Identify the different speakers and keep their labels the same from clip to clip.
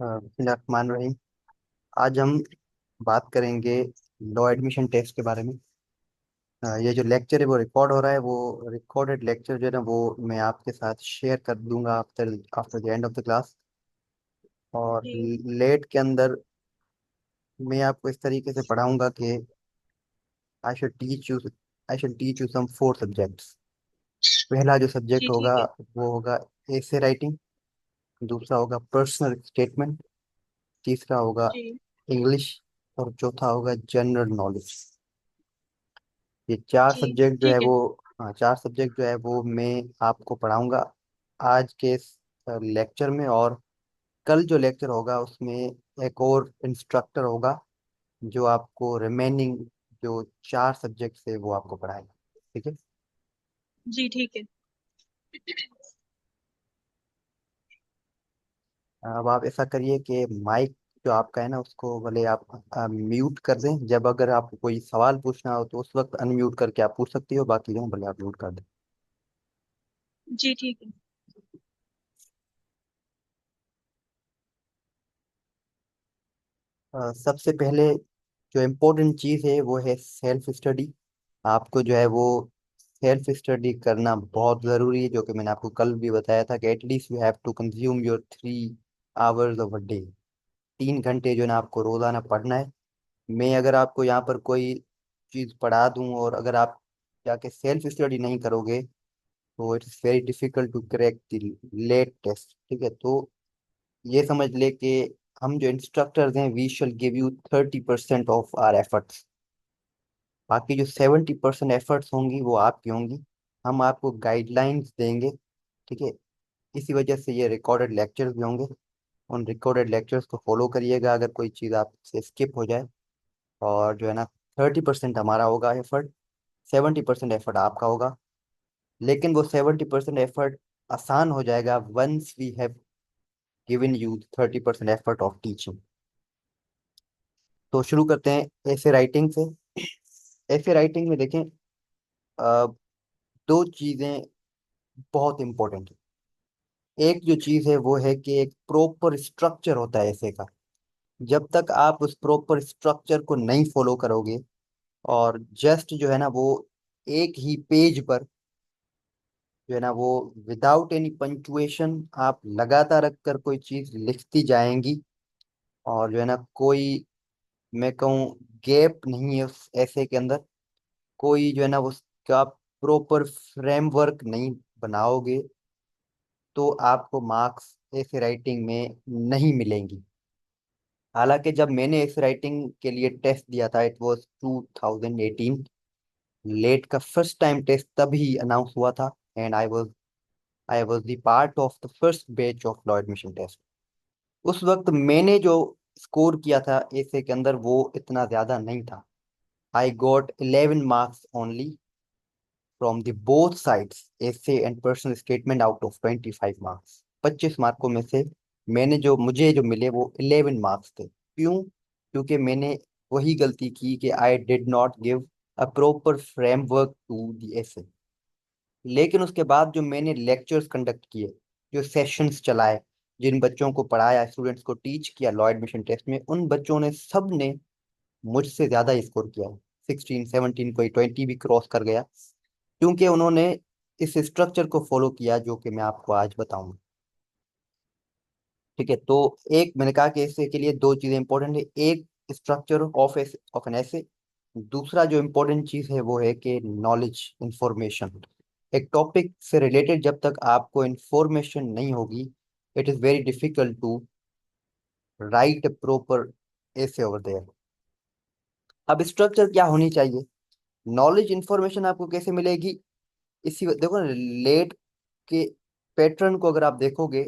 Speaker 1: बिस्मिल्लाहिर्रहमानिर्रहीम। आज हम बात करेंगे लॉ एडमिशन टेस्ट के बारे में। ये जो लेक्चर है वो रिकॉर्ड हो रहा है। वो रिकॉर्डेड लेक्चर जो है ना वो मैं आपके साथ शेयर कर दूंगा after after the end of the class. और
Speaker 2: जी
Speaker 1: लेट के अंदर मैं आपको इस तरीके से पढ़ाऊंगा कि I should teach you I should teach you some 4 subjects. पहला जो सब्जेक्ट
Speaker 2: जी ठीक
Speaker 1: होगा
Speaker 2: है।
Speaker 1: वो होगा एसे राइटिंग। दूसरा होगा पर्सनल स्टेटमेंट। तीसरा होगा
Speaker 2: जी
Speaker 1: इंग्लिश। और चौथा होगा जनरल नॉलेज। ये चार
Speaker 2: जी
Speaker 1: सब्जेक्ट जो है
Speaker 2: ठीक है।
Speaker 1: वो, हाँ, 4 सब्जेक्ट जो है वो मैं आपको पढ़ाऊंगा आज के लेक्चर में। और कल जो लेक्चर होगा उसमें एक और इंस्ट्रक्टर होगा जो आपको रिमेनिंग जो 4 सब्जेक्ट है वो आपको पढ़ाएगा। ठीक है।
Speaker 2: जी ठीक है।
Speaker 1: अब आप ऐसा करिए कि माइक जो आपका है ना उसको भले आप म्यूट कर दें। जब अगर आपको कोई सवाल पूछना हो तो उस वक्त अनम्यूट करके आप पूछ सकती हो, बाकी जो है भले आप म्यूट कर दें।
Speaker 2: जी ठीक है।
Speaker 1: सबसे पहले जो इम्पोर्टेंट चीज़ है वो है सेल्फ स्टडी। आपको जो है वो सेल्फ स्टडी करना बहुत ज़रूरी है, जो कि मैंने आपको कल भी बताया था कि at least you have to consume your 3 hours of a day. 3 घंटे जो है ना आपको रोज़ाना पढ़ना है। मैं अगर आपको यहाँ पर कोई चीज़ पढ़ा दूँ और अगर आप जाके सेल्फ स्टडी नहीं करोगे तो it's very difficult to crack the LAT test. ठीक है। तो ये समझ ले कि हम जो इंस्ट्रक्टर्स हैं we shall give you 30% of our efforts. बाकी जो 70% एफर्ट्स होंगी वो आपकी होंगी। हम आपको गाइडलाइंस देंगे। ठीक है। इसी वजह से ये रिकॉर्डेड लेक्चर्स भी होंगे। उन रिकॉर्डेड लेक्चर्स को फॉलो करिएगा अगर कोई चीज़ आपसे स्किप हो जाए। और जो है ना 30% हमारा होगा एफर्ट, 70% एफर्ट आपका होगा। लेकिन वो 70% एफर्ट आसान हो जाएगा once we have given you 30% effort of teaching. तो शुरू करते हैं ऐसे राइटिंग से। ऐसे राइटिंग में देखें, अ, 2 चीज़ें बहुत इंपॉर्टेंट है। एक जो चीज़ है वो है कि एक प्रॉपर स्ट्रक्चर होता है ऐसे का। जब तक आप उस प्रॉपर स्ट्रक्चर को नहीं फॉलो करोगे और जस्ट जो है ना वो एक ही पेज पर जो है ना वो विदाउट एनी पंक्चुएशन आप लगातार रख कर कोई चीज़ लिखती जाएंगी और जो है ना कोई, मैं कहूँ, गैप नहीं है उस ऐसे के अंदर, कोई जो है ना उसका प्रॉपर फ्रेमवर्क नहीं बनाओगे तो आपको मार्क्स ऐसे राइटिंग में नहीं मिलेंगी। हालांकि जब मैंने इस राइटिंग के लिए टेस्ट दिया था इट वाज 2018। लेट का फर्स्ट टाइम टेस्ट तभी अनाउंस हुआ था and I was the part of the first batch of law admission test. उस वक्त मैंने जो स्कोर किया था ऐसे के अंदर वो इतना ज्यादा नहीं था। I got 11 marks only from the both sides, essay and personal statement, out of 25 marks. 25 मार्कों में से मैंने जो मुझे जो मिले वो 11 मार्क्स थे। क्यों? क्योंकि मैंने वही गलती की कि I did not give a proper framework to the essay. लेकिन उसके बाद जो मैंने लेक्चर्स कंडक्ट किए, जो सेशंस चलाए, जिन बच्चों को पढ़ाया, स्टूडेंट्स को टीच किया लॉ एडमिशन टेस्ट में, उन बच्चों ने सब ने मुझसे ज्यादा स्कोर किया है। 16 17, कोई 20 भी क्रॉस कर गया, क्योंकि उन्होंने इस स्ट्रक्चर को फॉलो किया जो कि मैं आपको आज बताऊंगा। ठीक है। तो एक मैंने कहा कि इससे के लिए 2 चीजें इंपॉर्टेंट है। एक, स्ट्रक्चर ऑफ एन ऐसे। दूसरा जो इम्पोर्टेंट चीज है वो है कि नॉलेज, इंफॉर्मेशन। एक टॉपिक से रिलेटेड जब तक आपको इंफॉर्मेशन नहीं होगी it is very difficult to write proper essay over there. अब स्ट्रक्चर क्या होनी चाहिए? नॉलेज इंफॉर्मेशन आपको कैसे मिलेगी? देखो ना, लेट के पैटर्न को अगर आप देखोगे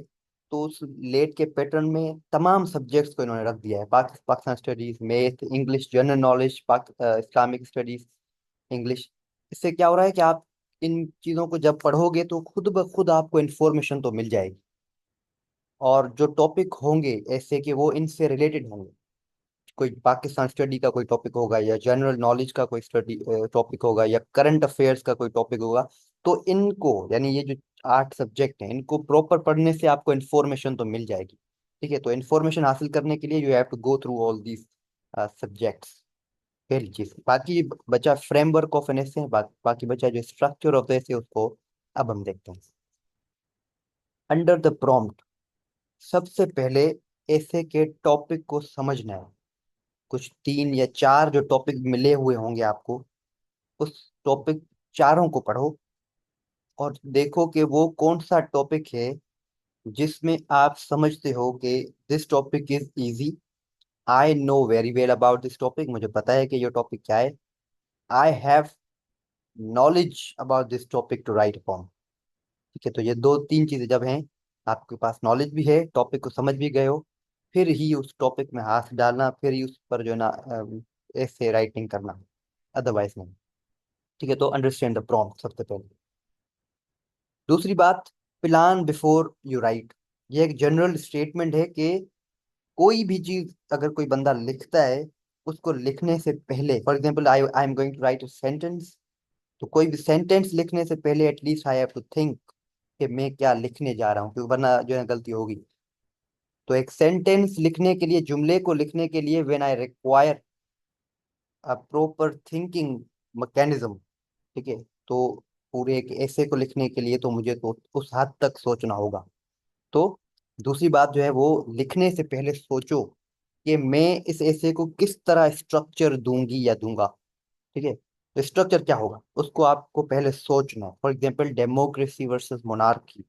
Speaker 1: तो उस लेट के पैटर्न में तमाम सब्जेक्ट्स को इन्होंने रख दिया है। Pakistan studies, math, English, general knowledge, Islamic studies, English. इससे क्या हो रहा है कि आप इन चीज़ों को जब पढ़ोगे तो खुद ब खुद आपको इन्फॉर्मेशन तो मिल जाएगी। और जो टॉपिक होंगे ऐसे कि वो इनसे रिलेटेड होंगे। कोई पाकिस्तान स्टडी का कोई टॉपिक होगा या जनरल नॉलेज का कोई स्टडी टॉपिक होगा या करंट अफेयर्स का कोई टॉपिक होगा। तो इनको यानी ये जो 8 सब्जेक्ट हैं इनको प्रॉपर पढ़ने से आपको इन्फॉर्मेशन तो मिल जाएगी। ठीक है, तो इन्फॉर्मेशन हासिल करने के लिए you have to go through all these subjects. पहली चीज, बाकी बचा फ्रेमवर्क ऑफ एन एसे, बाकी बचा जो स्ट्रक्चर ऑफ द एसे, उसको अब हम देखते हैं। अंडर द प्रॉम्प्ट, सबसे पहले एसे के टॉपिक को समझना है। कुछ 3 या 4 जो टॉपिक मिले हुए होंगे आपको, उस टॉपिक चारों को पढ़ो और देखो कि वो कौन सा टॉपिक है जिसमें आप समझते हो कि this topic is easy, I know very well about this topic, मुझे पता है कि ये टॉपिक क्या है, I have knowledge about this topic to write upon. ठीक है, तो ये 2-3 चीजें जब हैं, आपके पास नॉलेज भी है, टॉपिक को समझ भी गए हो, फिर ही उस टॉपिक में हाथ डालना, फिर ही उस पर जो है ना ऐसे राइटिंग करना, अदरवाइज नहीं। ठीक है, तो अंडरस्टैंड द प्रॉम्प्ट सबसे पहले। दूसरी बात, प्लान बिफोर यू राइट। ये एक जनरल स्टेटमेंट है कि कोई भी चीज अगर कोई बंदा लिखता है, उसको लिखने से पहले, for example I I am going to write a sentence, तो कोई भी सेंटेंस लिखने से पहले at least I have to think कि मैं क्या लिखने जा रहा हूँ, क्योंकि वरना जो है गलती होगी। तो एक सेंटेंस लिखने के लिए, जुमले को लिखने के लिए, when I require a proper thinking mechanism, ठीक है, तो पूरे एक ऐसे को लिखने के लिए तो मुझे तो उस हद तक सोचना होगा। तो दूसरी बात जो है वो, लिखने से पहले सोचो कि मैं इस ऐसे को किस तरह स्ट्रक्चर दूंगी या दूंगा। ठीक है, तो स्ट्रक्चर क्या होगा उसको आपको पहले सोचना है। For example democracy versus monarchy,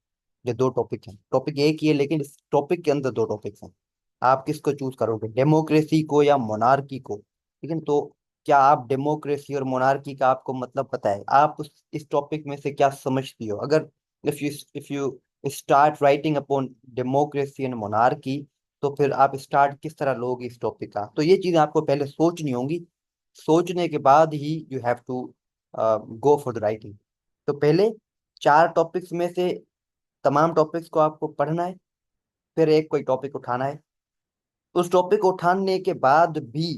Speaker 1: ये 2 टॉपिक हैं, टॉपिक एक ही है लेकिन इस टॉपिक के अंदर 2 टॉपिक्स हैं। आप किसको चूज करोगे, डेमोक्रेसी को या मोनार्की को? ठीक है, तो क्या आप डेमोक्रेसी और मोनार्की का आपको मतलब पता है? आप इस टॉपिक में से क्या समझती हो? अगर if you start writing upon democracy and monarchy, तो फिर आप स्टार्ट किस तरह लोगे इस टॉपिक का? तो ये चीजें आपको पहले सोचनी होंगी। सोचने के बाद ही you have to go for the writing. तो पहले 4 टॉपिक्स में से तमाम टॉपिक्स को आपको पढ़ना है, फिर एक कोई टॉपिक उठाना है। उस टॉपिक को उठाने के बाद भी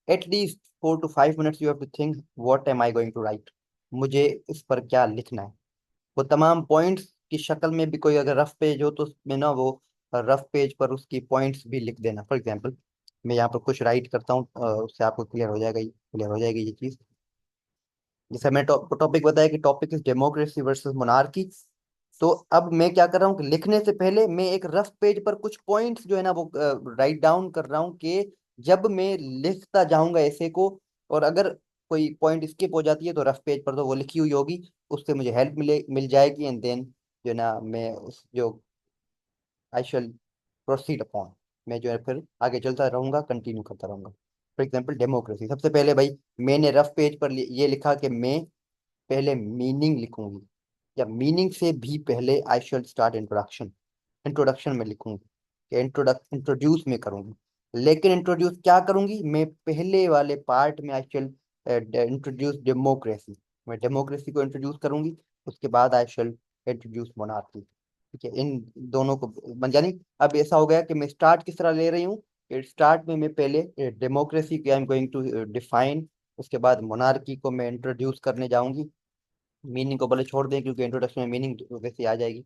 Speaker 1: at least 4 to 5 minutes you have to think, what am I going to write, मुझे इस पर क्या लिखना है। वो तमाम पॉइंट्स की शक्ल में भी, कोई अगर रफ पेज हो तो उसमें ना वो रफ पेज पर उसकी पॉइंट्स भी लिख देना। फॉर एग्जांपल मैं यहाँ पर कुछ राइट करता हूँ, उससे आपको क्लियर हो जाएगी ये चीज़। जैसे मैं टॉपिक बताया कि topic is democracy versus monarchy, तो अब मैं क्या कर रहा हूँ कि लिखने से पहले मैं एक रफ पेज पर कुछ पॉइंट्स जो है ना वो राइट डाउन कर रहा हूँ कि जब मैं लिखता जाऊंगा ऐसे को, और अगर कोई पॉइंट स्किप हो जाती है तो रफ पेज पर तो वो लिखी हुई होगी, उससे मुझे हेल्प मिल जाएगी, एंड देन जो है ना मैं उस जो आई शैल प्रोसीड अपॉन, मैं जो है फिर आगे चलता रहूंगा, कंटिन्यू करता रहूंगा। फॉर एग्जाम्पल डेमोक्रेसी, सबसे पहले भाई मैंने रफ पेज पर ये लिखा कि मैं पहले मीनिंग लिखूंगी, या मीनिंग से भी पहले I should start introduction. Introduction में लिखूंगी कि इंट्रोड्यूस में करूंगी, लेकिन इंट्रोड्यूस क्या करूंगी, मैं पहले वाले पार्ट में आई शुड इंट्रोड्यूस डेमोक्रेसी, मैं डेमोक्रेसी को इंट्रोड्यूस करूंगी, उसके बाद आई शुड इंट्रोड्यूस मोनार्की। ठीक है, इन दोनों को यानी अब ऐसा हो गया कि मैं स्टार्ट किस तरह ले रही हूँ, स्टार्ट में मैं पहले डेमोक्रेसी के I am going to define, उसके बाद मोनार्की को मैं इंट्रोड्यूस करने जाऊंगी। मीनिंग को भले छोड़ दें क्योंकि इंट्रोडक्शन में मीनिंग वैसे ही आ जाएगी।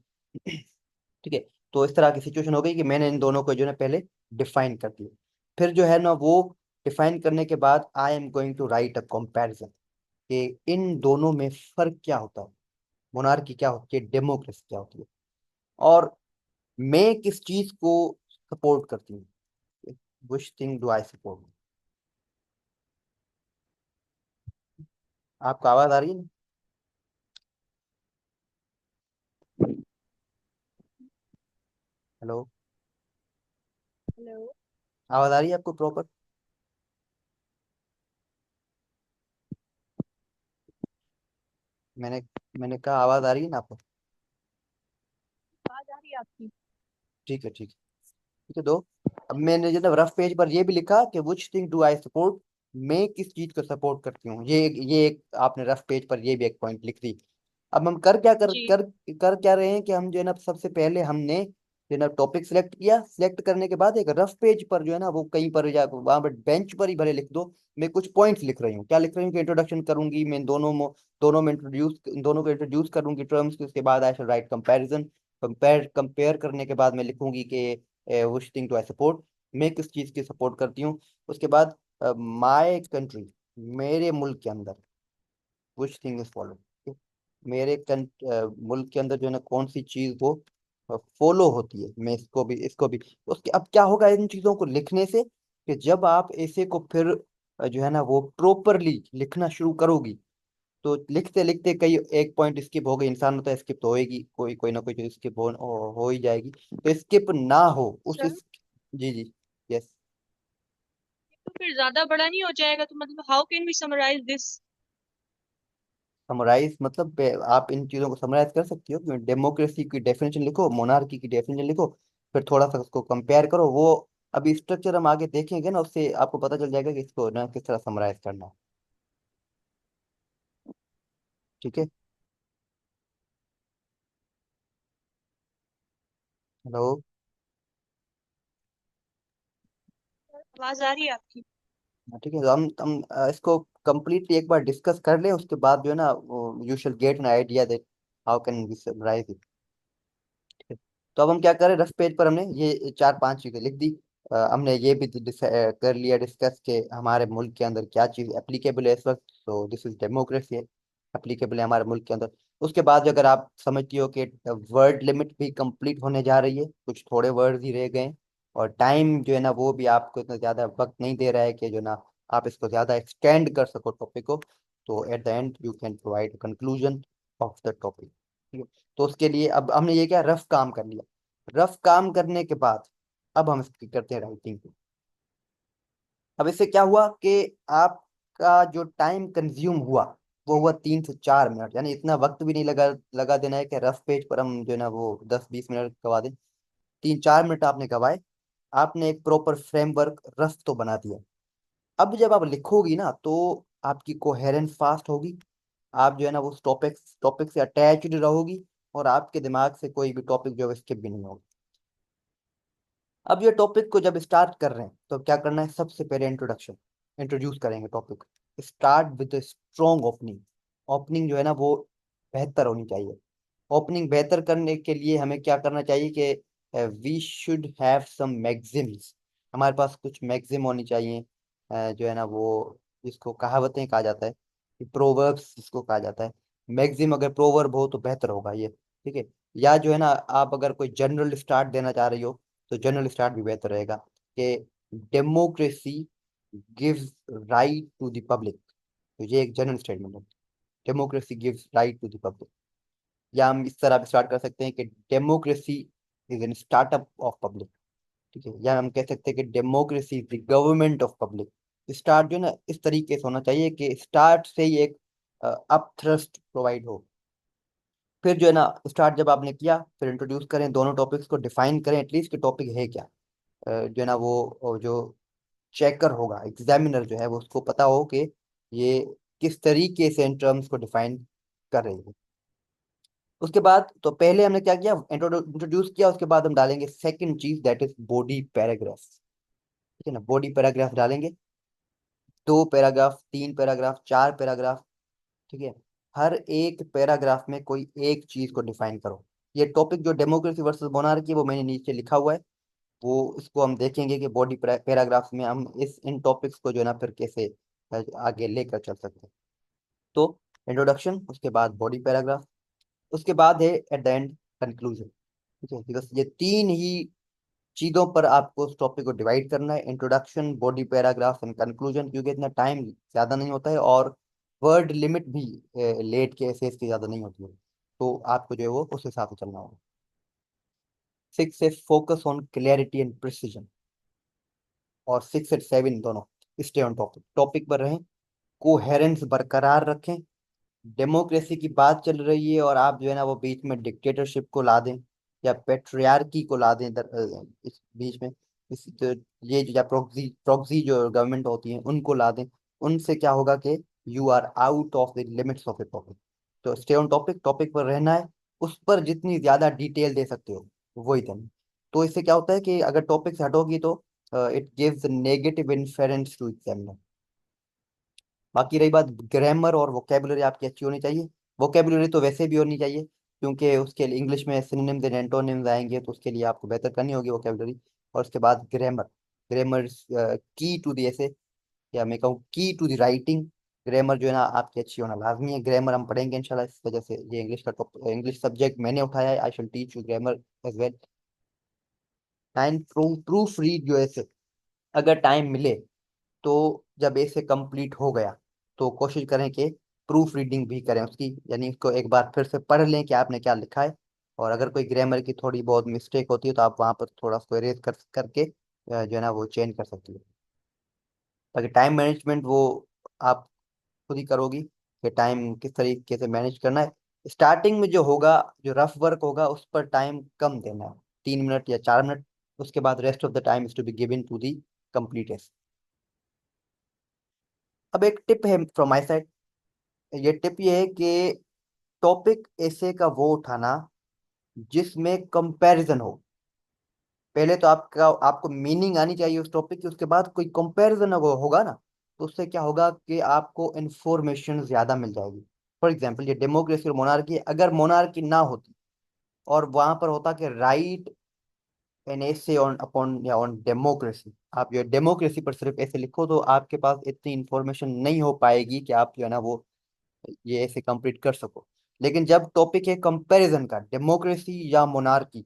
Speaker 1: ठीक है, तो इस तरह की सिचुएशन हो गई कि मैंने इन दोनों को जो है पहले डिफाइन कर दिया। फिर जो है ना वो डिफाइन करने के बाद I am going to write a comparison कि इन दोनों में फर्क क्या होता है, मोनार्की क्या होती है, डेमोक्रेसी क्या होती है, और मैं किस चीज को सपोर्ट करती हूँ, which thing do I support. आपको आवाज आ रही है ना? Hello,
Speaker 2: hello.
Speaker 1: आवाज आ रही है आपको प्रॉपर? मैंने मैंने कहा आवाज आ रही है ना आपको?
Speaker 2: आवाज आ रही है आपकी?
Speaker 1: ठीक है, ठीक है। ठीक है, दो, अब मैंने जब रफ पेज पर ये भी लिखा कि which thing do I support, मैं किस चीज को सपोर्ट करती हूँ, ये एक आपने रफ पेज पर ये भी एक पॉइंट लिख दी। अब हम
Speaker 2: जी।
Speaker 1: कर क्या रहे हैं कि हम जो है ना सबसे पहले हमने जो है ना टॉपिक सिलेक्ट किया, सिलेक्ट करने के बाद एक रफ पेज पर जो है ना वो कहीं पर या वहां पर बेंच पर ही भले लिख दो, मैं कुछ पॉइंट्स लिख रही हूँ। क्या लिख रही हूँ कि इंट्रोडक्शन करूंगी मैं दोनों में इंट्रोड्यूस, दोनों को इंट्रोड्यूस करूंगी टर्म्स के, उसके बाद I shall write comparison, compare करने के बाद मैं लिखूंगी कि which thing to I support, मैं किस चीज़ की सपोर्ट करती हूँ। उसके बाद माय कंट्री, मेरे मुल्क के अंदर विच थिंग इज फॉलो, मेरे मुल्क के अंदर जो है ना कौन सी चीज़ वो फॉलो होती है, मैं इसको भी उसके अब क्या होगा इन चीज़ों को लिखने से, कि जब आप ऐसे को फिर जो है ना वो प्रॉपरली लिखना शुरू करोगी, तो लिखते लिखते कई एक पॉइंट स्किप हो गई, इंसान होता है स्किप तो होएगी, कोई कोई ना कोई चीज स्किप हो ही जाएगी, तो स्किप ना हो उस
Speaker 2: सर,
Speaker 1: जी जी, यस।
Speaker 2: तो फिर ज्यादा बड़ा नहीं हो जाएगा? तो मतलब how can we summarise this?
Speaker 1: Summarise मतलब आप इन चीजों को समराइज कर सकती हो, डेमोक्रेसी की डेफिनेशन लिखो, मोनार्की की डेफिनेशन लिखो, फिर थोड़ा सा उसको कंपेयर करो, वो अभी स्ट्रक्चर हम आगे देखेंगे ना, उससे आपको पता चल जाएगा कि इसको ना किस तरह समराइज करना है। ठीक है। हेलो।
Speaker 2: आवाज आ रही है आपकी?
Speaker 1: हाँ, ठीक है, तो हम इसको कंप्लीटली एक बार डिस्कस कर लें, उसके बाद जो है ना you shall get an idea that how can we summarise it. तो अब हम क्या करें, रफ पेज पर हमने ये चार पांच चीजें लिख दी। हमने ये भी कर लिया डिस्कस के हमारे मुल्क के अंदर क्या चीज एप्लीकेबल है इस वक्त, तो दिस इज डेमोक्रेसी, एप्लीकेबल है हमारे मुल्क के अंदर। उसके बाद अगर आप समझती हो कि वर्ड लिमिट भी कंप्लीट होने जा रही है, कुछ थोड़े वर्ड ही रह गए हैं, और टाइम जो है ना वो भी आपको इतना ज्यादा वक्त नहीं दे रहा है कि जो ना आप इसको ज्यादा एक्सटेंड कर सको टॉपिक को, तो eight the end you can provide conclusion of the topic. ठीक है। तो उसके लिए अब हमने ये क्या रफ काम कर लिया, रफ काम करने के बाद अब हम इसकी करते हैं राइटिंग। अब इससे क्या हुआ कि आपका जो टाइम कंज्यूम हुआ वो हुआ 3 से 4 मिनट, यानी इतना वक्त भी नहीं लगा लगा देना है कि रफ पेज पर हम जो है ना वो 10-20 मिनट गवा दें। 3-4 मिनट आपने गवाए, आपने एक प्रॉपर फ्रेमवर्क रफ तो बना दिया। अब जब आप लिखोगी ना तो आपकी कोहेरेंस फास्ट होगी, आप जो है ना वो टॉपिक टॉपिक से अटैच्ड रहोगी, और आपके दिमाग से कोई भी टॉपिक जो है स्किप भी नहीं होगा। अब ये टॉपिक को जब स्टार्ट कर रहे हैं तो क्या करना है, सबसे पहले इंट्रोडक्शन, इंट्रोड्यूस करेंगे topic. Start with strong opening, opening जो है ना वो बेहतर होनी चाहिए। ओपनिंग बेहतर करने के लिए हमें क्या करना चाहिए कि we should have some maxims, हमारे पास कुछ मैगजिम होनी चाहिए, जो है ना वो जिसको कहावतें कहा जाता है, प्रोवर्ब्स जिसको कहा जाता है। मैगजिम अगर प्रोवर्ब हो तो बेहतर होगा ये। ठीक है। या जो है ना आप अगर कोई जनरल स्टार्ट देना चाह रही हो तो जनरल स्टार्ट भी बेहतर रहेगा, कि democracy gives right to the public, तो ये एक जनरल स्टेटमेंट है, democracy gives right to the public. या हम इस तरह स्टार्ट कर सकते हैं कि democracy is an startup of public. ठीक है। या हम कह सकते हैं कि democracy is the government of public. Start जो है ना इस तरीके से होना चाहिए कि स्टार्ट से ही एक अप थ्रस्ट प्रोवाइड हो। फिर जो है ना स्टार्ट जब आपने किया, फिर इंट्रोड्यूस करें दोनों टॉपिक्स को, डिफाइन करें एटलीस्ट कि टॉपिक है क्या। जो है ना वो जो चेकर होगा, एग्जामिनर जो है वो उसको पता हो कि ये किस तरीके से इन टर्म्स को डिफाइन कर रही है। उसके बाद तो पहले हमने क्या किया, इंट्रोड्यूस किया, उसके बाद हम डालेंगे सेकंड चीज दैट इज बॉडी पैराग्राफ। ठीक है ना, बॉडी पैराग्राफ डालेंगे, 2 पैराग्राफ, 3 पैराग्राफ, 4 पैराग्राफ। ठीक है। हर एक पैराग्राफ में कोई एक चीज को डिफाइन करो। ये टॉपिक जो डेमोक्रेसी वर्सेस मोनार्की है वो मैंने नीचे लिखा हुआ है, वो इसको हम देखेंगे कि बॉडी पैराग्राफ्स में हम इस इन टॉपिक्स को जो है ना फिर कैसे आगे लेकर चल सकते हैं। तो इंट्रोडक्शन, उसके बाद बॉडी पैराग्राफ, उसके बाद है एट द एंड कंक्लूजन। ठीक है, बस ये तीन ही चीजों पर आपको उस टॉपिक को डिवाइड करना है, introduction, body paragraph and conclusion, क्योंकि इतना टाइम ज्यादा नहीं होता है, और वर्ड लिमिट भी लेट के एसेस की ज्यादा नहीं होती है, तो आपको जो है वो उस हिसाब से चलना होगा। 6 से focus on clarity and precision, और 6 और 7 दोनों स्टे ऑन टॉपिक, टॉपिक पर रहें, कोहेरेंस बरकरार रखें। डेमोक्रेसी की बात चल रही है और आप जो है ना वो बीच में डिक्टेटरशिप को ला दें, या पेट्रियार्की को ला दें इस बीच में, इस तो ये जो या प्रॉक्सी प्रॉक्सी जो गवर्नमेंट होती है उनको ला दें, उनसे क्या होगा कि you are out of the limits of the topic. तो स्टे ऑन टॉपिक, टॉपिक पर रहना है, उस पर जितनी ज्यादा डिटेल दे सकते हो वही देना। तो इससे क्या होता है कि अगर टॉपिक से हटोगी तो it gives negative inference to examiner. बाकी रही बात ग्रामर और वोकेबुलरी आपकी अच्छी होनी चाहिए, वोकेबुलरी तो वैसे भी होनी चाहिए, क्योंकि उसके लिए इंग्लिश में सिनोनिम्स एंड एंटोनिम्स आएंगे, तो उसके लिए आपको बेहतर करनी होगी वोकेबलरी। और उसके बाद ग्रामर। ग्रामर की टू दी ऐसे, या मैं कहूँ की टू दी राइटिंग। ग्रामर जो है ना आपकी अच्छी होना लाजमी है। ग्रामर हम पढ़ेंगे इंशाल्लाह, इस वजह से ये इंग्लिश का इंग्लिश सब्जेक्ट मैंने उठाया है। I shall teach you grammar as well. And proofread जो है, अगर टाइम मिले तो जब ऐसे कंप्लीट हो गया तो कोशिश करें कि प्रूफ रीडिंग भी करें उसकी, यानी उसको एक बार फिर से पढ़ लें कि आपने क्या लिखा है। और अगर कोई ग्रामर की थोड़ी बहुत मिस्टेक होती है तो आप वहाँ पर थोड़ा उसको इरेज करके जो है ना वो चेंज कर सकती है। बाकी टाइम मैनेजमेंट वो आप खुद ही करोगी कि टाइम किस तरीके से मैनेज करना है। स्टार्टिंग में जो होगा, जो रफ वर्क होगा, उस पर टाइम कम देना है, 3 मिनट या 4 मिनट। उसके बाद rest of the time is to be given to the complete. अब एक टिप है फ्रॉम माय साइड। ये टिप ये है कि टॉपिक ऐसे का वो उठाना जिसमें कंपैरिजन हो। पहले तो आपका आपको मीनिंग आनी चाहिए उस टॉपिक की, उसके बाद कोई कंपैरिजन होगा ना, तो उससे क्या होगा कि आपको इंफॉर्मेशन ज्यादा मिल जाएगी। फॉर एग्जांपल ये डेमोक्रेसी और मोनार्की, अगर मोनार्की ना होती और वहां पर होता कि right an essay on upon या ऑन डेमोक्रेसी, आप जो डेमोक्रेसी पर सिर्फ ऐसे लिखो, तो आपके पास इतनी इंफॉर्मेशन नहीं हो पाएगी कि आप जो है ना वो ये ऐसे कंप्लीट कर सको। लेकिन जब टॉपिक है कंपैरिजन का, डेमोक्रेसी या मोनार्की,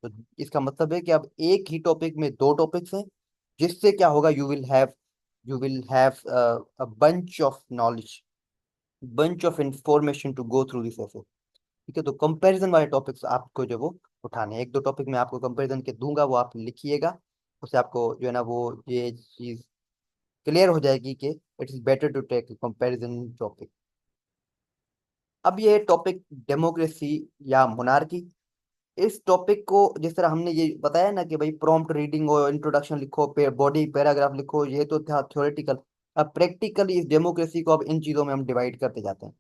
Speaker 1: तो इसका मतलब है कि अब एक ही टॉपिक में दो टॉपिक्स हैं, जिससे क्या होगा, you will have a bunch of knowledge, bunch of information to go through this essay. ठीक है, तो कंपैरिजन वाले टॉपिक्स आपको जो वो उठाने हैं। एक दो टॉपिक मैं आपको कंपैरिजन के दूंगा, वो आप लिखिएगा। उससे आपको जो है ना वो ये चीज क्लियर हो जाएगी कि it is better to take comparison topic. अब ये टॉपिक डेमोक्रेसी या मोनार्की, इस टॉपिक को जिस तरह हमने ये बताया ना कि भाई प्रॉम्प्ट रीडिंग और इंट्रोडक्शन लिखो, बॉडी पैराग्राफ लिखो, ये तो था थ्योरेटिकल। अब प्रैक्टिकली इस डेमोक्रेसी को अब इन चीजों में हम डिवाइड करते जाते हैं।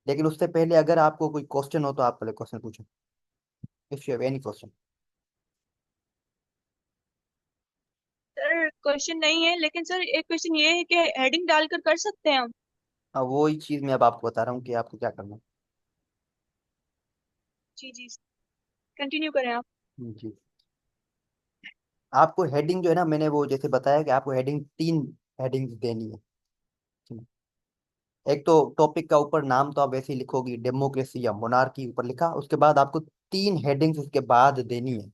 Speaker 1: लेकिन उससे पहले अगर आपको कोई क्वेश्चन हो तो आप पहले क्वेश्चन पूछें, if you have any question.
Speaker 2: Sir question नहीं है, लेकिन सर एक क्वेश्चन ये है कि हेडिंग डालकर कर सकते हैं हम?
Speaker 1: अब वही चीज मैं अब आपको बता रहा हूँ कि आपको क्या करना
Speaker 2: जी जी, कंटिन्यू करें आप।
Speaker 1: है। जी, आपको हेडिंग जो है ना, मैंने वो जैसे बताया कि आपको हेडिंग 3 हेडिंग्स देनी है। एक तो टॉपिक का ऊपर नाम तो आप वैसे ही लिखोगी, डेमोक्रेसी या मोनार्की ऊपर लिखा। उसके बाद आपको 3 हेडिंग्स उसके बाद देनी है।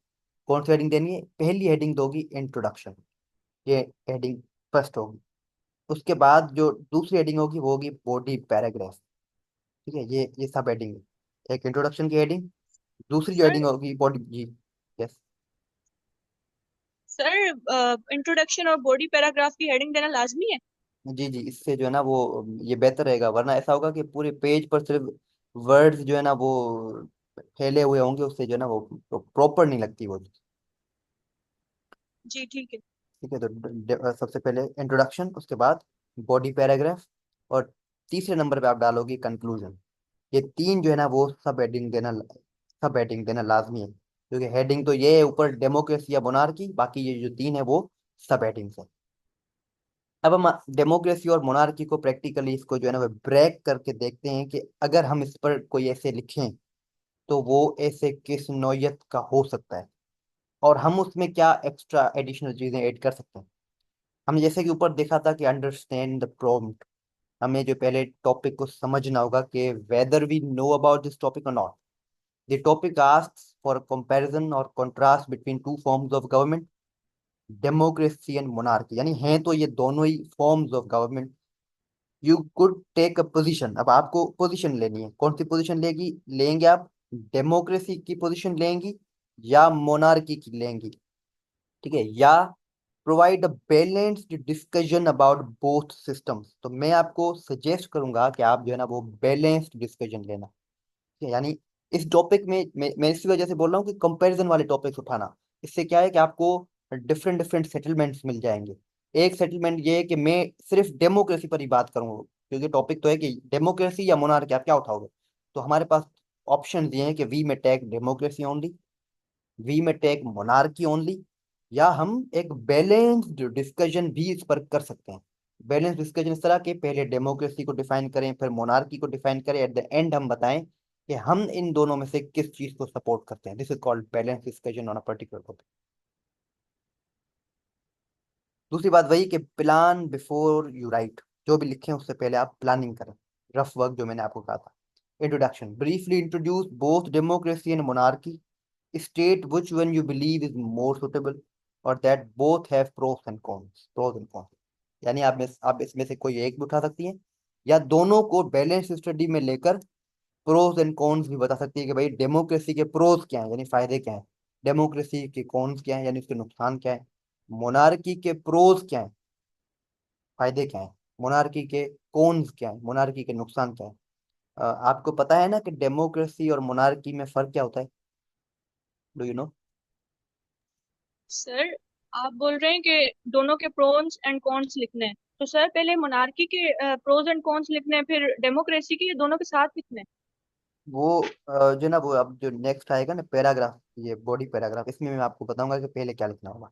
Speaker 1: कौन सी हेडिंग देनी है? पहली हेडिंग दोगी इंट्रोडक्शन, ये हेडिंग फर्स्ट होगी। उसके बाद जो दूसरी हेडिंग होगी वो होगी बॉडी पैराग्राफ। ठीक है, ये सब हेडिंग है। एक इंट्रोडक्शन की हेडिंग, दूसरी जो
Speaker 2: सर
Speaker 1: हेडिंग होगी बॉडी। जी, यस।
Speaker 2: सर इंट्रोडक्शन और बॉडी पैराग्राफ की हेडिंग देना लाजमी है?
Speaker 1: जी जी, इससे जो है ना वो ये बेहतर रहेगा, वरना ऐसा होगा कि पूरे पेज पर सिर्फ वर्ड्स जो है ना वो फैले हुए होंगे, उससे जो है ना वो प्रॉपर नहीं लगती वो।
Speaker 2: जी ठीक है।
Speaker 1: ठीक है, तो सबसे पहले इंट्रोडक्शन, उसके बाद बॉडी पैराग्राफ, और तीसरे नंबर पे आप डालोगे कंक्लूजन। ये तीन जो है ना वो सब हेडिंग देना लाजमी है, क्योंकि हेडिंग तो ये है ऊपर डेमोक्रेसी या मोनार्की, बाकी ये जो तीन है वो सब हेडिंग्स है। अब हम डेमोक्रेसी और मोनार्की को प्रैक्टिकली इसको जो है ना वो ब्रेक करके देखते हैं कि अगर हम इस पर कोई ऐसे लिखें तो वो ऐसे किस नौयत का हो सकता है, और हम उसमें क्या एक्स्ट्रा एडिशनल चीजें ऐड कर सकते हैं। हमने जैसे कि ऊपर देखा था कि अंडरस्टैंड द प्रॉम्प्ट, हमें जो पहले टॉपिक को समझना होगा कि whether we know about this topic और not. The topic asks for comparison और contrast between two forms of government, democracy and monarchy, यानी हैं तो ये दोनों ही forms of government. You could take a position, अब आपको पोजीशन लेनी है। कौन सी पोजीशन लेंगे आप? डेमोक्रेसी की पोजीशन लेंगी या मोनार्की की लेंगी? ठीक है, या provide a balanced discussion about both systems, तो मैं आपको सजेस्ट करूंगा कि आप जो है ना वो बैलेंस्ड डिस्कशन लेना। ठीक है, यानी इस टॉपिक में मैं इसी वजह से बोल रहा हूँ कि कंपैरिजन वाले टॉपिक्स उठाना। इससे क्या है कि आपको डिफरेंट डिफरेंट सेटलमेंट्स मिल जाएंगे। एक सेटलमेंट ये है कि मैं सिर्फ डेमोक्रेसी पर ही बात करूंगा, क्योंकि टॉपिक तो है कि डेमोक्रेसी या मोनार्की, आप क्या उठाओगे? तो हमारे पास ऑप्शन दिए हैं कि वी में टेक डेमोक्रेसी ओनली, वी में टेक मोनार्की ओनली, या हम एक बैलेंस्ड डिस्कशन भी इस पर कर सकते हैं। बैलेंस डिस्कशन इस तरह के, पहले डेमोक्रेसी को डिफाइन करें, फिर मोनार्की को डिफाइन करें, एट द एंड हम बताएं कि कि हम इन दोनों में से किस चीज को सपोर्ट करते हैं। This is called balance discussion on a particular topic. दूसरी बात वही कि प्लान बिफोर यू राइट, जो भी लिखें उससे पहले आप प्लानिंग करें। रफ वर्क जो मैंने आपको कहा था। Introduction, briefly introduce both democracy and monarchy, state which one you believe is more suitable or that both have pros and cons। यानी आप इसमें से कोई एक भी उठा सकती हैं, या दोनों को बैलेंस स्टडी में लेकर प्रोज एंड कॉन्स भी बता सकती है कि भाई डेमोक्रेसी के प्रोज क्या हैं यानी फायदे क्या हैं, डेमोक्रेसी के कॉन्स क्या हैं यानी उसके नुकसान क्या है, मोनार्की के प्रोज क्या हैं फायदे क्या हैं, मोनार्की के कॉन्स क्या है मोनार्की के नुकसान क्या है। आपको पता है ना कि डेमोक्रेसी और मोनार्की में फर्क क्या होता है? Do you know?
Speaker 2: सर आप बोल रहे हैं कि दोनों के प्रोस एंड कॉन्स लिखने हैं, तो सर पहले मोनार्की के प्रोस एंड कॉन्स लिखने हैं, फिर डेमोक्रेसी के दोनों के साथ लिखने हैं।
Speaker 1: वो जो ना वो अब जो नेक्स्ट आएगा ना पैराग्राफ, ये बॉडी पैराग्राफ, इसमें मैं आपको बताऊंगा कि पहले क्या लिखना होगा।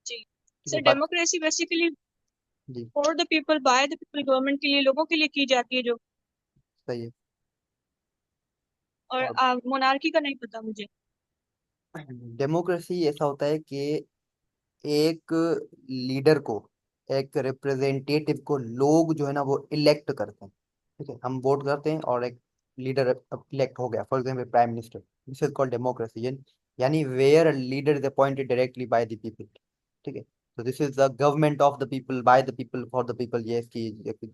Speaker 2: जी
Speaker 1: ठीक है
Speaker 2: सर,
Speaker 1: बात।
Speaker 2: डेमोक्रेसी बेसिकली
Speaker 1: जी।
Speaker 2: For the people by the people, government के लिए, लोगों के लिए की जाती है जो।
Speaker 1: सही है।
Speaker 2: और
Speaker 1: और
Speaker 2: मोनार्की का नहीं पता मुझे।
Speaker 1: डेमोक्रेसी ऐसा होता है कि एक लीडर को, एक रिप्रेजेंटेटिव को लोग जो है ना वो इलेक्ट करते हैं। ठीक है, हम वोट करते हैं और एक लीडर इलेक्ट हो गया, for example prime minister. This is called democracy, यानी where leader is appointed directly by the people. ठीक है, तो this is the government of the people by the people for the people. ये इसकी एक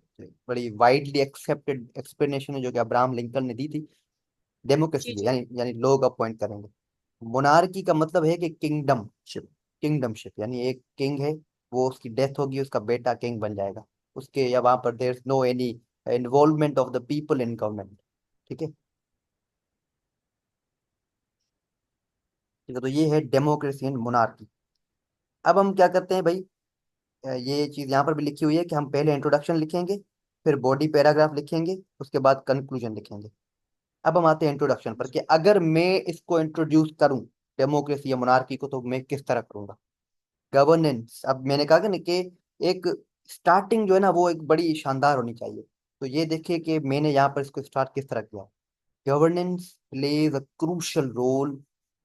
Speaker 1: बड़ी वाइडली एक्सेप्टेड एक्सप्लेनेशन है जो कि अब्राहम लिंकन ने दी थी
Speaker 2: जी
Speaker 1: डेमोक्रेसी की,
Speaker 2: जी।
Speaker 1: यानी लोग अपॉइंट करेंगे। मोनार्की का मतलब है कि किंगडमशिप, किंगडमशिप यानी एक किंग है, वो उसकी डेथ होगी उसका बेटा किंग बन जाएगा, उसके या वहां पर there is no any involvement of the people in government. ठीक है। ठीक है, तो ये है डेमोक्रेसी एंड मोनार्की। अब हम क्या करते हैं भाई, ये चीज यहाँ पर भी लिखी हुई है कि हम पहले इंट्रोडक्शन लिखेंगे, फिर बॉडी पैराग्राफ लिखेंगे, उसके बाद कंक्लूजन लिखेंगे। अब हम आते हैं इंट्रोडक्शन पर कि अगर मैं इसको इंट्रोड्यूस करूं डेमोक्रेसी या मोनार्की को तो मैं किस तरह करूंगा। गवर्नेंस, अब मैंने कहा कि ना कि एक स्टार्टिंग जो है ना वो एक बड़ी शानदार होनी चाहिए। तो ये देखिए कि मैंने यहाँ पर इसको स्टार्ट किस तरह किया। Governance plays a crucial role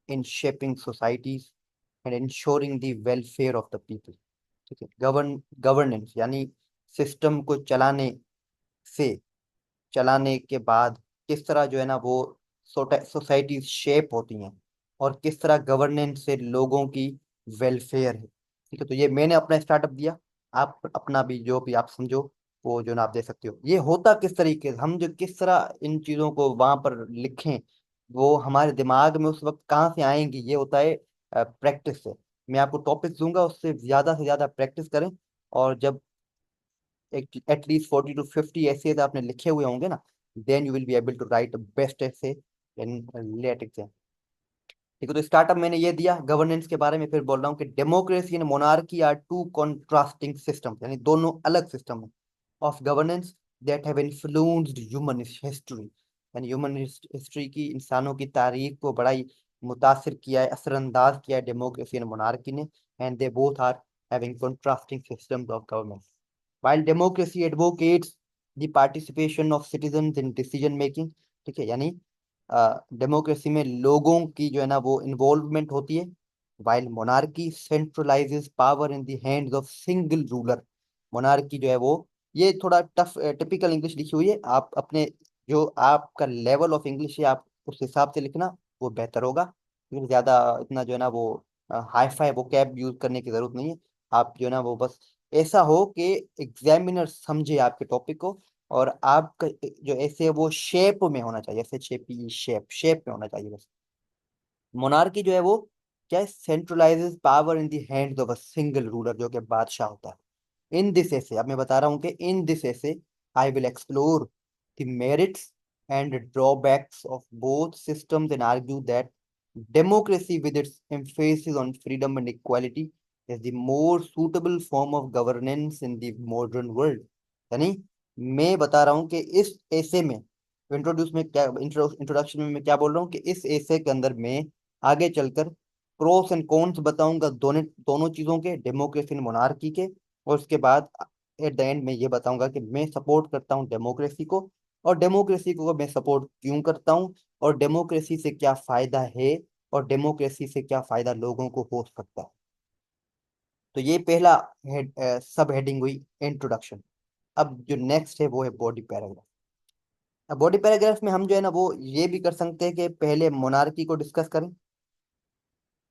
Speaker 1: in shaping societies and ensuring the welfare of the people. ठीक है, गवर्नेंस यानी सिस्टम को से चलाने के बाद किस तरह जो है ना वो सोसाइटी शेप होती हैं, और किस तरह गवर्नेंस से लोगों की वेलफेयर है। ठीक है, तो ये मैंने अपना स्टार्टअप दिया, आप अपना भी जो भी आप समझो वो जो ना आप दे सकते हो। ये होता किस तरीके से, हम जो किस तरह इन चीज़ों को वहां पर लिखें, वो हमारे दिमाग में उस वक्त कहाँ से आएंगी, ये होता है प्रैक्टिस से। मैं आपको टॉपिक दूंगा, उससे ज़्यादा से ज़्यादा प्रैक्टिस करें, और जब एक एटलीस्ट 40 to 50 ऐसे आपने लिखे हुए होंगे ना, then you will be able to write best essay in late exam. ठीक है, तो स्टार्टअप मैंने ये दिया गवर्नेंस के बारे में, फिर बोल रहा हूँ कि democracy and monarchy are two contrasting system, यानी दोनों अलग सिस्टम है of governance that have influenced human history, यानी ह्यूमन हिस्ट्री की, इंसानों की तारीख को बड़ा ही मुतासिर किया है, असरअंदाज किया है डेमोक्रेसी एंड मोनार्की ने। And they both are having contrasting systems of government. while democracy advocates the participation of citizens in decision making। ठीक है, यानी डेमोक्रेसी में लोगों की जो है ना वो इन्वॉल्वमेंट होती है। while monarchy centralizes power in the hands of single ruler। Monarchy जो है वो, ये थोड़ा टफ टिपिकल इंग्लिश लिखी हुई है, आप अपने जो आपका लेवल ऑफ इंग्लिश है आप उस हिसाब से लिखना, वो बेहतर होगा, क्योंकि ज्यादा इतना जो है ना वो हाई फाई वो कैब यूज करने की जरूरत नहीं है। आप जो है ना वो बस ऐसा हो कि एग्जामिनर समझे आपके टॉपिक को, और आपका जो ऐसे है वो शेप में होना चाहिए, ऐसे शेप में होना चाहिए बस। मोनार्की जो है वो क्या है, centralises power in the hands of a single ruler, जो कि बादशाह होता है। इन दिस ऐसे अब मैं बता रहा हूँ कि इन दिस ऐसे I will explore the merits and drawbacks of both systems and argue that democracy with its emphasis on freedom and equality is the more suitable form of governance in the modern world। यानी मैं बता रहा हूँ कि इस ऐसे में introduction में मैं क्या बोल रहा हूँ कि इस ऐसे के अंदर मैं आगे चलकर प्रोस एंड कॉन्स बताऊंगा दोनों दोनों चीजों के, डेमोक्रेसी एंड मोनार्की के। और उसके बाद एट द एंड मैं ये बताऊंगा कि मैं सपोर्ट करता हूँ डेमोक्रेसी को, और डेमोक्रेसी को मैं सपोर्ट क्यों करता हूँ, और डेमोक्रेसी से क्या फायदा है, और डेमोक्रेसी से क्या फायदा लोगों को हो सकता है। तो ये पहला हेड, सब हेडिंग हुई इंट्रोडक्शन। अब जो नेक्स्ट है वो है बॉडी पैराग्राफ। अब बॉडी पैराग्राफ में हम जो है ना वो ये भी कर सकते हैं कि पहले मोनार्की को डिस्कस करें,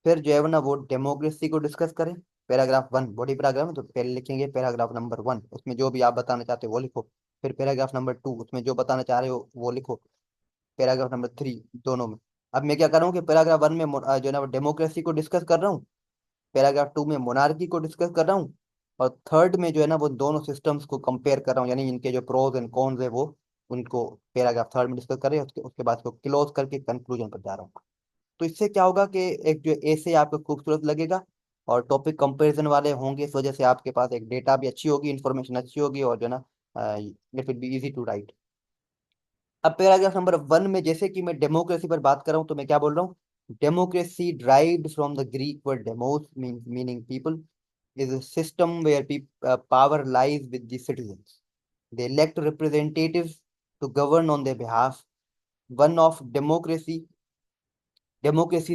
Speaker 1: फिर जो है ना वो डेमोक्रेसी को डिस्कस करें। पैराग्राफ 1 बॉडी पैराग्राफ में, तो पहले लिखेंगे पैराग्राफ नंबर 1, उसमें जो भी आप बताना चाहते हो वो लिखो। फिर पैराग्राफ नंबर 2, उसमें जो बताना चाह रहे हो वो लिखो। पैराग्राफ नंबर 3, दोनों में। अब मैं क्या कर रहा हूँ कि पैराग्राफ 1 में जो है ना डेमोक्रेसी को डिस्कस कर रहा हूँ, पैराग्राफ 2 में मोनार्की को डिस्कस कर रहा हूँ, और थर्ड में जो है ना वो दोनों सिस्टम्स को कंपेयर कर रहा हूँ, यानी इनके जो प्रोज एंड कॉन्स है वो उनको पैराग्राफ थर्ड में डिस्कस कर रहे हैं। उसके बाद उसको क्लोज करके कंक्लूजन पर जा रहा हूँ। तो इससे क्या होगा कि एक जो ऐसे आपको खूबसूरत लगेगा, और टॉपिक कंपैरिजन वाले होंगे, इस वजह से आपके पास एक डेटा भी अच्छी होगी, इंफॉर्मेशन अच्छी होगी, और जो है ना it will be easy to write. अब पैराग्राफ नंबर 1 में जैसे कि मैं डेमोक्रेसी पर बात कर रहा हूँ, तो मैं क्या बोल रहा हूँ, democracy derived from the Greek word demos meaning people, is a system where power lies with the citizens. They elect representatives to govern on their behalf. One of democracy's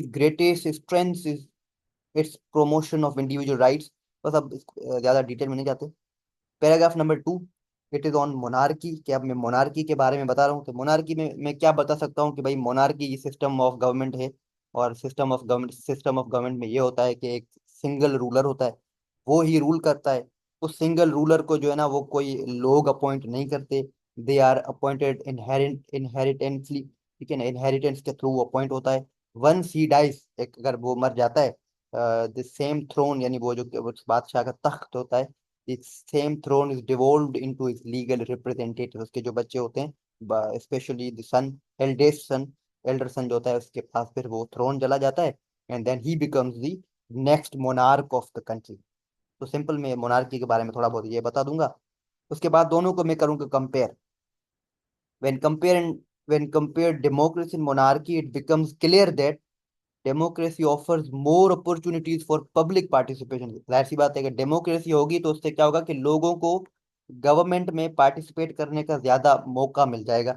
Speaker 1: greatest strengths is its promotion of individual rights. बस अब ज्यादा detail में नहीं जाते। Paragraph number 2, it is on monarchy. कि अब मैं monarchy के बारे में बता रहा हूँ, तो मोनार्की में मैं क्या बता सकता हूँ कि भाई मोनार्की सिस्टम ऑफ गवर्नमेंट है, और सिस्टम ऑफ गवर्नमेंट में ये होता है कि एक सिंगल रूलर होता है, वो ही रूल करता है। उस सिंगल रूलर को जो है ना वो कोई लोग अपॉइंट नहीं करते, दे आर अपॉइंटेड इनहेरिटेंसली, ठीक है ना, इनहेरिटेंस के थ्रू अपॉइंट होता है। वंस ही डाइज, एक अगर वो मर जाता है, द सेम थ्रोन, यानी वो जो उस बादशाह का तख्त होता है, same throne is devolved into his legal representative. उसके जो बच्चे होते हैं, specially the son, eldest son, elder son जो होता है, उसके पास फिर वो थ्रोन चला जाता है, and then he becomes the next monarch of the country. तो सिंपल मैं मोनार्की के बारे में थोड़ा बहुत ये बता दूंगा। उसके बाद दोनों को मैं करूंगा compare. when compare when compared democracy and monarchy, it becomes clear that democracy offers more opportunities for public participation. जाहिर सी बात है कि डेमोक्रेसी होगी तो उससे क्या होगा कि लोगों को गवर्नमेंट में पार्टिसिपेट करने का ज्यादा मौका मिल जाएगा,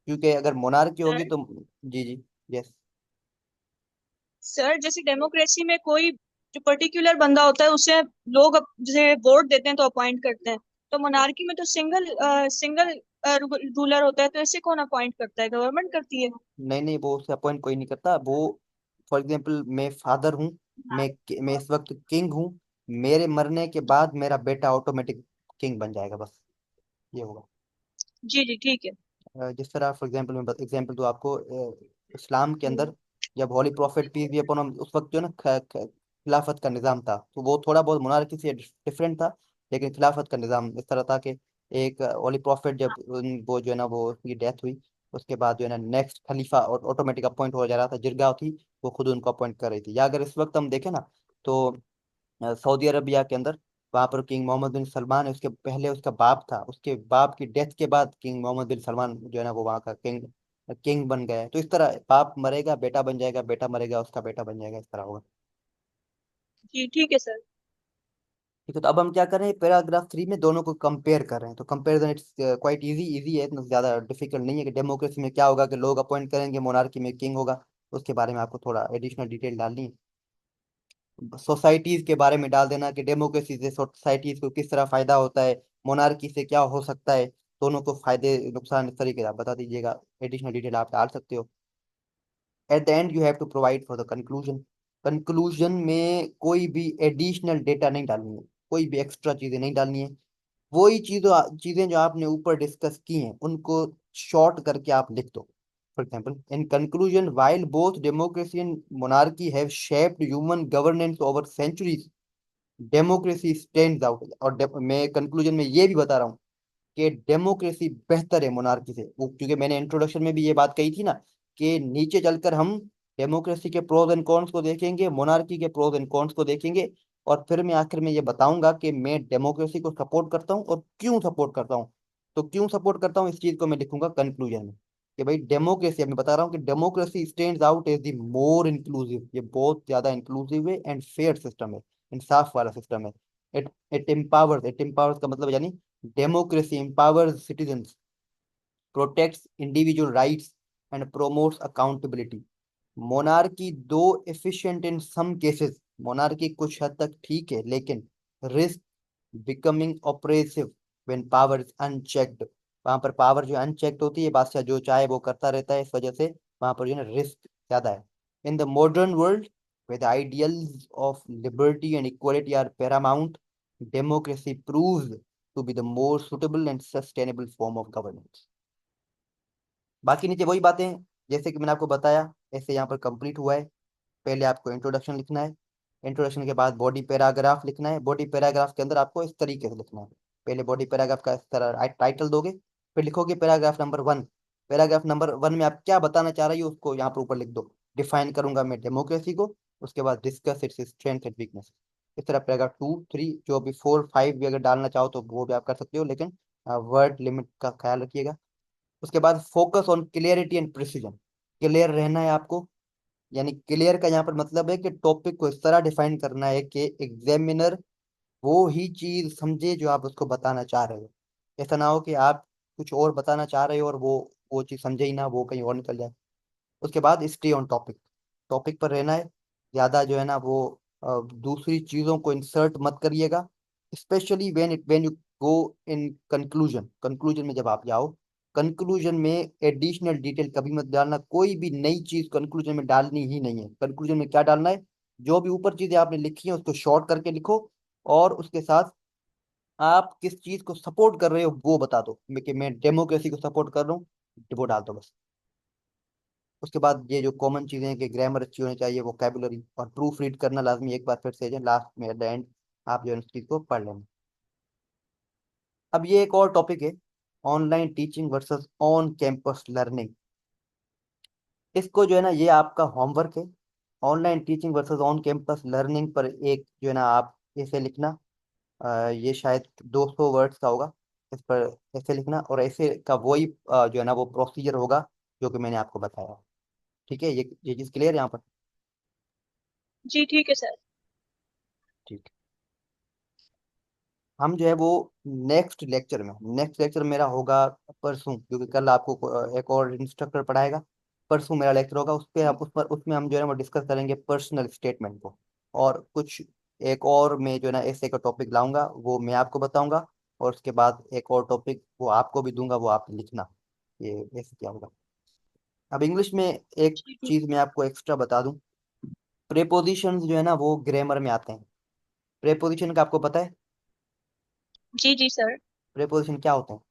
Speaker 1: क्योंकि अगर मोनार्की होगी
Speaker 2: सर
Speaker 1: तो। जी जी। यस।
Speaker 2: सर जैसे डेमोक्रेसी में कोई जो पर्टिकुलर बंदा होता है उसे लोग जैसे वोट देते हैं तो अपॉइंट करते हैं। तो मोनार्की में तो सिंगल रूलर होता है, तो इसे कौन अपॉइंट करता है? गवर्नमेंट करती है।
Speaker 1: नहीं नहीं, वो उससे अपॉइंट कोई नहीं करता। वो फॉर एग्जाम्पल मैं फादर हूँ, मैं इस वक्त किंग हूँ, मेरे मरने के बाद मेरा बेटा ऑटोमेटिक किंग बन जाएगा, बस ये होगा।
Speaker 2: जी जी ठीक है।
Speaker 1: जिस तरह फॉर एग्जांपल मैं एग्जांपल दूं आपको, इस्लाम के अंदर जब holy prophet peace be upon, उस वक्त जो है ना खिलाफत का निज़ाम था, तो वो थोड़ा बहुत मोनार्की से डिफरेंट था, लेकिन खिलाफत का निज़ाम इस तरह था कि एक होली प्रॉफिट जब वो जो है ना वो उसकी डेथ हुई, उसके बाद जो है ना नेक्स्ट खलीफा ऑटोमेटिक अपॉइंट हो जा रहा था, जिरगा थी वो खुद उनको अपॉइंट कर रही थी। या अगर इस वक्त हम देखें ना, तो सऊदी अरबिया के अंदर वहां पर किंग मोहम्मद बिन सलमान है, उसके पहले उसका बाप था, उसके बाप की डेथ के बाद किंग मोहम्मद बिन सलमान जो है ना वो वहाँ का किंग किंग बन गया है। तो इस तरह बाप मरेगा बेटा बन जाएगा, बेटा मरेगा उसका बेटा बन जाएगा, इस तरह होगा।
Speaker 2: जी ठीक है सर।
Speaker 1: ठीक है, तो अब हम क्या कर रहे हैं, पैराग्राफ 3 में दोनों को कंपेयर कर रहे हैं। तो comparison it's quite easy, easy है, इतना ज्यादा डिफिकल्ट नहीं है। कि डेमोक्रेसी में क्या होगा कि लोग अपॉइंट करेंगे, मोनार्की में किंग होगा। उसके बारे में आपको थोड़ा एडिशनल डिटेल डालनी है। सोसाइटीज के बारे में डाल देना कि डेमोक्रेसी से सोसाइटीज को किस तरह फायदा होता है, मोनार्की से क्या हो सकता है, दोनों को फायदे नुकसान इस तरीके से आप बता दीजिएगा। एडिशनल डिटेल आप डाल सकते हो। At the end you have to provide for the conclusion. Conclusion में कोई भी एडिशनल डेटा नहीं डालनी है, कोई भी एक्स्ट्रा चीजें नहीं डालनी है। वही चीजें जो आपने ऊपर डिस्कस की हैं उनको शॉर्ट करके आप लिख दो। For example, in conclusion, while both democracy and monarchy have shaped human governance over centuries, democracy stands out. और मैं कंक्लूजन में ये भी बता रहा हूँ कि डेमोक्रेसी बेहतर है मोनार्की से। वो क्योंकि मैंने इंट्रोडक्शन में भी ये बात कही थी ना कि नीचे चलकर हम डेमोक्रेसी के प्रोज एंड कॉन्स को देखेंगे, मोनार्की के प्रोज एंड कॉन्स को देखेंगे, और फिर मैं आखिर में ये बताऊंगा कि मैं डेमोक्रेसी को सपोर्ट करता हूँ और क्यों सपोर्ट करता हूँ। तो क्यों सपोर्ट करता हूँ इस चीज को मैं लिखूंगा कंक्लूजन में, कि भाई डेमोक्रेसी, मैं बता रहा हूँ कि democracy stands out as the more inclusive, ये बहुत ज्यादा इंक्लूसिव है एंड फेयर सिस्टम है, इंसाफ वाला सिस्टम है। इट इट एम्पावर्स का मतलब यानी democracy empowers citizens protects individual rights and promotes accountability. Monarchy though efficient in some cases, monarchy कुछ हद तक ठीक है, लेकिन risk becoming oppressive when power is unchecked. वहां पर पावर जो अनचेक्ड होती है, बादशाह जो चाहे वो करता रहता है, इस वजह से वहां पर जो है रिस्क ज्यादा है। In the modern world where the ideals of liberty and equality are paramount, democracy proves to be the more suitable and sustainable form of governance। बाकी नीचे वही बातें जैसे कि मैंने आपको बताया, ऐसे यहाँ पर कंप्लीट हुआ है। पहले आपको इंट्रोडक्शन लिखना है, इंट्रोडक्शन के बाद बॉडी पैराग्राफ लिखना है। बॉडी पैराग्राफ के अंदर आपको इस तरीके से लिखना है, पहले बॉडी पैराग्राफ का इस तरह टाइटल दोगे, फिर लिखोगे पैराग्राफ नंबर 1। पैराग्राफ नंबर 1 में आप क्या बताना चाह रही हो उसको यहाँ पर ऊपर लिख दो। डिफाइन करूंगा मैं डेमोक्रेसी को, उसके बाद discuss its strength and weakness. इस तरह पैराग्राफ 2 3 जो भी 4 5 भी अगर डालना चाहो तो वो भी आप कर सकते हो, लेकिन वर्ड लिमिट का ख्याल रखिएगा। उसके बाद focus on clarity and precision, clear रहना है आपको। यानी क्लियर का यहाँ पर मतलब है कि टॉपिक को इस तरह डिफाइन करना है कि एग्जामिनर वो ही चीज समझे जो आप उसको बताना चाह रहे हो। ऐसा ना हो कि आप कुछ और बताना चाह रहे हो और वो चीज समझे ही ना, वो कहीं और निकल जाए। उसके बाद स्टे ऑन टॉपिक, टॉपिक पर रहना है। ज्यादा जो है ना वो दूसरी चीजों को इंसर्ट मत करिएगा, specially when you go in conclusion. Conclusion में जब आप जाओ, कंक्लूजन में एडिशनल डिटेल कभी मत डालना, कोई भी नई चीज कंक्लूजन में डालनी ही नहीं है। कंक्लूजन में क्या डालना है, जो भी ऊपर चीजें आपने लिखी हैं उसको शॉर्ट करके लिखो, और उसके साथ आप किस चीज को सपोर्ट कर रहे हो वो बता दो, कि मैं डेमोक्रेसी को सपोर्ट कर रहा हूँ, वो डाल दो बस। उसके बाद ये जो कॉमन चीजें हैं कि ग्रामर अच्छी होनी चाहिए, वोकेबुलरी और प्रूफ रीड करना लाजमी, एक बार फिर से लास्ट में एट द एंड आप जो है उस चीज को पढ़ लेना। अब ये एक और टॉपिक है, online teaching versus on campus learning. इसको जो है ना ये आपका होमवर्क है, online teaching versus on campus learning पर एक जो है ना आप ऐसे लिखना। ये शायद 200 वर्ड्स का होगा, इस पर ऐसे लिखना, और ऐसे का वही जो है ना वो प्रोसीजर होगा जो कि मैंने आपको बताया। ठीक है, ये चीज क्लियर है यहाँ पर?
Speaker 2: जी ठीक है सर।
Speaker 1: ठीक। हम जो है वो नेक्स्ट लेक्चर मेरा होगा परसों, क्योंकि कल आपको एक और इंस्ट्रक्टर पढ़ाएगा। परसों मेरा लेक्चर होगा, उस पे आप उस पर उसमें हम जो है वो डिस्कस करेंगे पर्सनल स्टेटमेंट को, और कुछ एक और मैं जो है ना ऐसे का टॉपिक लाऊंगा वो मैं आपको बताऊंगा, और उसके बाद एक और टॉपिक वो आपको भी दूंगा, वो आप लिखना। ये ऐसे क्या होगा। अब इंग्लिश में एक
Speaker 2: जी ठीक।
Speaker 1: चीज मैं आपको एक्स्ट्रा बता दूं, प्रेपोजिशंस जो है ना वो ग्रामर में आते हैं। प्रेपोजिशन का आपको पता है?
Speaker 2: जी जी सर।
Speaker 1: प्रेपोजिशन क्या होते हैं?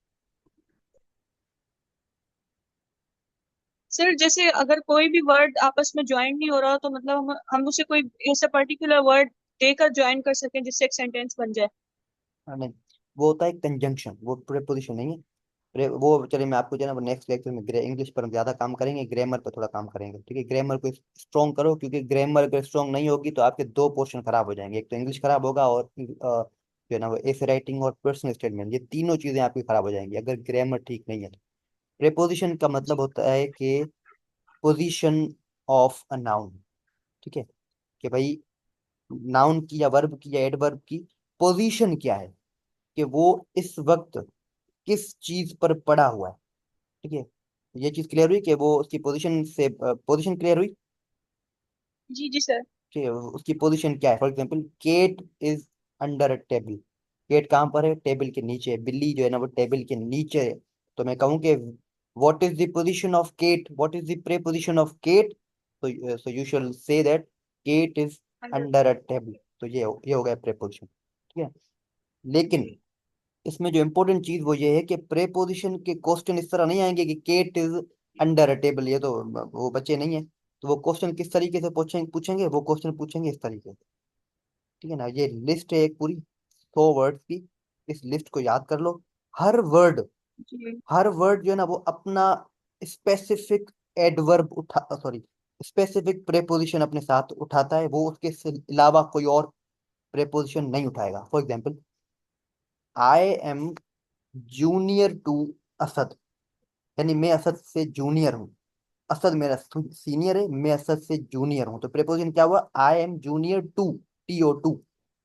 Speaker 2: सर जैसे अगर कोई भी वर्ड आपस में ज्वाइन नहीं हो रहा हो तो मतलब हम उसे कोई ऐसा पर्टिकुलर वर्ड देकर ज्वाइन कर सकें जिससे एक सेंटेंस बन जाए।
Speaker 1: नहीं, वो होता है कंजंक्शन, वो प्रेपोजिशन नहीं है। वो चलिए मैं आपको जो है ना नेक्स्ट लेक्चर में इंग्लिश पर हम ज्यादा काम करेंगे, ग्रामर पर थोड़ा काम करेंगे। ठीक है, ग्रामर को स्ट्रॉन्ग करो, क्योंकि ग्रामर अगर स्ट्रॉन्ग नहीं होगी तो आपके दो पोर्शन खराब हो जाएंगे, एक तो इंग्लिश खराब होगा, और जो है ना वो एसे राइटिंग और पर्सनल स्टेटमेंट, ये तीनों चीजें आपकी खराब हो जाएंगी अगर ग्रामर ठीक नहीं है तो। प्रेपोजिशन का मतलब
Speaker 2: जी
Speaker 1: होता है कि पोजीशन ऑफ अ नाउन। ठीक है, कि भाई नाउन की या वर्ब की या एडवर्ब की पोजीशन क्या है, कि वो इस वक्त किस चीज पर पड़ा हुआ है। ठीक है, ये चीज क्लियर हुई कि वो उसकी पोजीशन से पोजीशन क्लियर हुई।
Speaker 2: जी जी सर।
Speaker 1: ठीक है, उसकी पोजीशन क्या है, for example cat is under a table. Cat कहाँ पर है, टेबल के नीचे है, बिल्ली जो है ना वो टेबल के नीचे है। तो मैं कहूँ कि what is the position of cat, what is the preposition of cat, तो so you shall say that cat is
Speaker 2: under.
Speaker 1: Under a table. तो ये हो गया प्रीपोजिशन। ठीक है, लेकिन
Speaker 2: जी
Speaker 1: इसमें जो इम्पोर्टेंट चीज वो ये है कि प्रेपोजिशन के क्वेश्चन इस तरह नहीं आएंगे कि cat is under a table, ये तो वो बच्चे नहीं है। तो वो क्वेश्चन किस तरीके से पूछेंगे पूछेंगे वो क्वेश्चन पूछेंगे इस तरीके से। ठीक है ना, ये लिस्ट है एक पूरी 100 वर्ड्स की, इस लिस्ट को याद कर लो। हर वर्ड,
Speaker 2: जी
Speaker 1: हर वर्ड जो है ना वो अपना स्पेसिफिक एडवर्ब उठा सॉरी स्पेसिफिक प्रेपोजिशन अपने साथ उठाता है, वो उसके अलावा कोई और प्रेपोजिशन नहीं उठाएगा। For example, I am junior to Asad, यानी मैं असद से जूनियर हूँ। असद मेरा सीनियर है, मैं असद से जूनियर हूँ, तो प्रेपोजिशन क्या हुआ, आई एम जूनियर टू, TO2।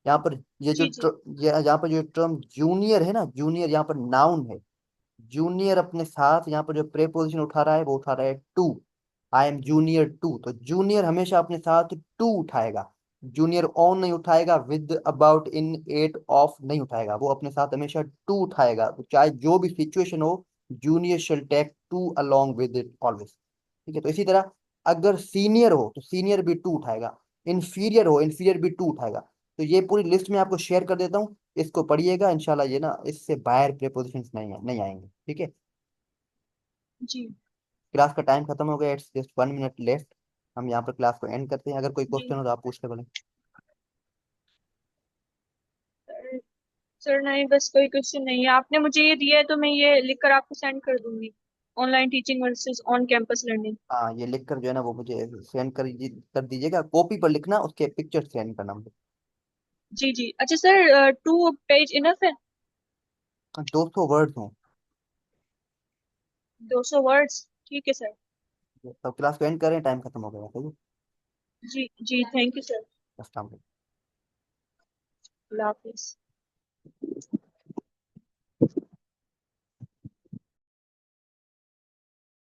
Speaker 1: यहाँ पर ये जो
Speaker 2: जी जी।
Speaker 1: यहाँ पर जो टर्म जूनियर है ना, जूनियर यहाँ पर नाउन है। जूनियर अपने साथ यहाँ पर जो प्रेपोजिशन उठा रहा है वो उठा रहा है to. I am junior to, तो जूनियर हमेशा अपने साथ टू उठाएगा। जूनियर ऑन नहीं उठाएगा, with, about, in, at, of नहीं उठाएगा, वो अपने साथ हमेशा टू उठाएगा। तो चाहे जो भी सिचुएशन हो, junior shall take to along with it always. ठीक है, तो इसी तरह अगर सीनियर हो तो सीनियर भी टू उठाएगा, इन्फीरियर हो इन्फीरियर भी टू उठाएगा। तो ये पूरी लिस्ट में आपको शेयर कर देता हूँ, इसको पढ़िएगा इंशाल्लाह, ये ना इससे बाहर प्रेपोजिशंस नहीं आएंगे। ठीक है,
Speaker 2: जी।
Speaker 1: क्लास का टाइम खत्म हो गया, इट्स जस्ट 1 मिनट लेफ्ट। हम यहाँ पर क्लास को एंड करते हैं, अगर कोई
Speaker 2: जी
Speaker 1: क्वेश्चन हो तो आप पूछ ले बोले।
Speaker 2: सर। सर नहीं, बस कोई क्वेश्चन नहीं है, आपने मुझे ये दिया है तो मैं ये लिख कर आपको सेंड कर दूंगी। Online teaching versus on campus learning.
Speaker 1: हाँ, ये लिख कर जो है ना वो मुझे सेंड कर दीजिएगा, कॉपी पर लिखना, उसके पिक्चर सेंड करना मुझे।
Speaker 2: जी जी, अच्छा सर, 2 पेज इनफ है?
Speaker 1: 200 वर्ड्स हों।
Speaker 2: 200 वर्ड्स, ठीक है सर।
Speaker 1: तब क्लास को एंड करें, टाइम खत्म हो गया, ठीक है।
Speaker 2: जी जी, थैंक यू सर।
Speaker 1: अस्सलाम वालेकुम।
Speaker 2: अल्लाह हाफिज।